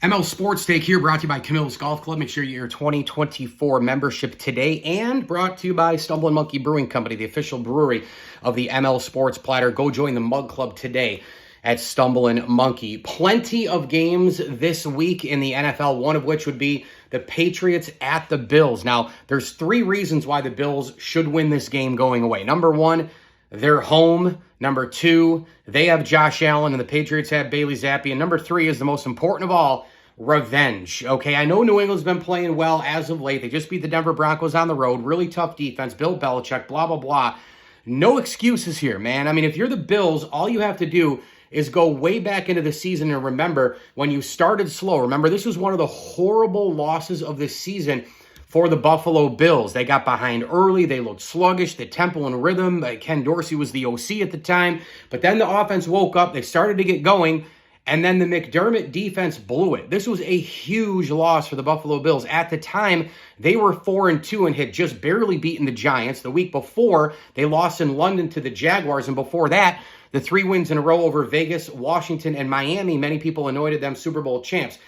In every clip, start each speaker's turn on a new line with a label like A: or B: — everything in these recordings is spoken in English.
A: ML Sports Take here, brought to you by Camillus Golf Club. Make sure you get your 2024 membership today, and brought to you by Stumbling Monkey Brewing Company, the official brewery of the ML Sports Platter. Go join the Mug Club today at Stumbling Monkey. Plenty of games this week in the NFL, one of which would be the Patriots at the Bills. Now, there's three reasons why the Bills should win this game going away. Number one, they're home. Number two, they have Josh Allen, and the Patriots have Bailey Zappi. And number three is the most important of all, revenge. Okay, I know New England's been playing well as of late. They just beat the Denver Broncos on the road. Really tough defense. Bill Belichick, blah, blah, blah. No excuses here, man. I mean, if you're the Bills, all you have to do is go way back into the season and remember when you started slow. Remember, this was one of the horrible losses of this season for the Buffalo Bills. They got behind early. They looked sluggish. The tempo and rhythm. Ken Dorsey was the OC at the time. But then the offense woke up. They started to get going. And then the McDermott defense blew it. This was a huge loss for the Buffalo Bills. At the time, they were 4-2 and had just barely beaten the Giants. The week before, they lost in London to the Jaguars. And before that, the 3 wins in a row over Vegas, Washington, and Miami. Many people anointed them Super Bowl champs.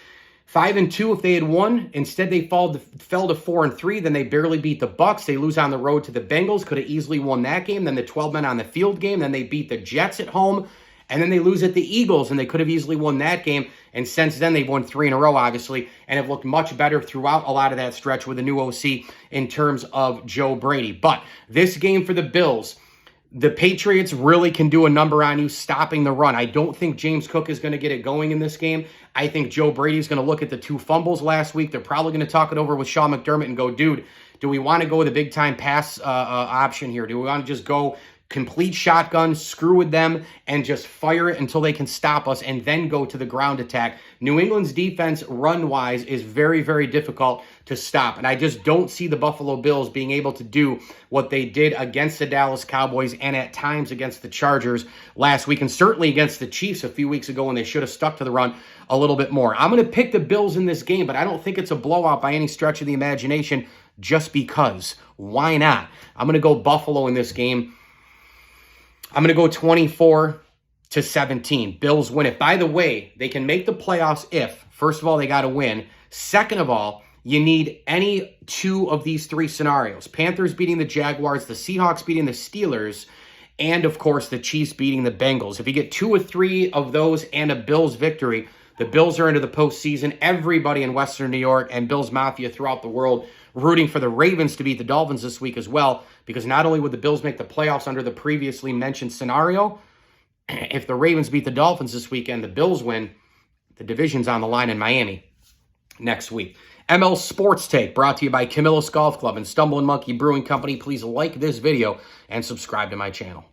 A: 5-2 if they had won. Instead, they fell to 4-3. Then they barely beat the Bucs. They lose on the road to the Bengals. Could have easily won that game. Then the 12 men on the field game. Then they beat the Jets at home. And then they lose at the Eagles, and they could have easily won that game. And since then, they've won 3 in a row, obviously, and have looked much better throughout a lot of that stretch with the new OC in terms of Joe Brady. But this game for the Bills, the Patriots really can do a number on you stopping the run. I don't think James Cook is going to get it going in this game. I think Joe Brady's going to look at the 2 fumbles last week. They're probably going to talk it over with Sean McDermott and go, dude, do we want to go with a big-time pass option here? Do we want to just go complete shotgun, screw with them, and just fire it until they can stop us and then go to the ground attack? New England's defense, run-wise, is very, very difficult to stop. And I just don't see the Buffalo Bills being able to do what they did against the Dallas Cowboys and at times against the Chargers last week, and certainly against the Chiefs a few weeks ago when they should have stuck to the run a little bit more. I'm going to pick the Bills in this game, but I don't think it's a blowout by any stretch of the imagination just because. Why not? I'm going to go Buffalo in this game. I'm going to go 24-17. Bills win it. By the way, they can make the playoffs if, first of all, they got to win. Second of all, you need any 2 of these 3 scenarios. Panthers beating the Jaguars, the Seahawks beating the Steelers, and, of course, the Chiefs beating the Bengals. If you get 2 or 3 of those and a Bills victory, the Bills are into the postseason. Everybody in Western New York and Bills Mafia throughout the world rooting for the Ravens to beat the Dolphins this week as well, because not only would the Bills make the playoffs under the previously mentioned scenario, if the Ravens beat the Dolphins this weekend, the Bills win, the division's on the line in Miami next week. ML Sports Take, brought to you by Camillus Golf Club and Stumbling Monkey Brewing Company. Please like this video and subscribe to my channel.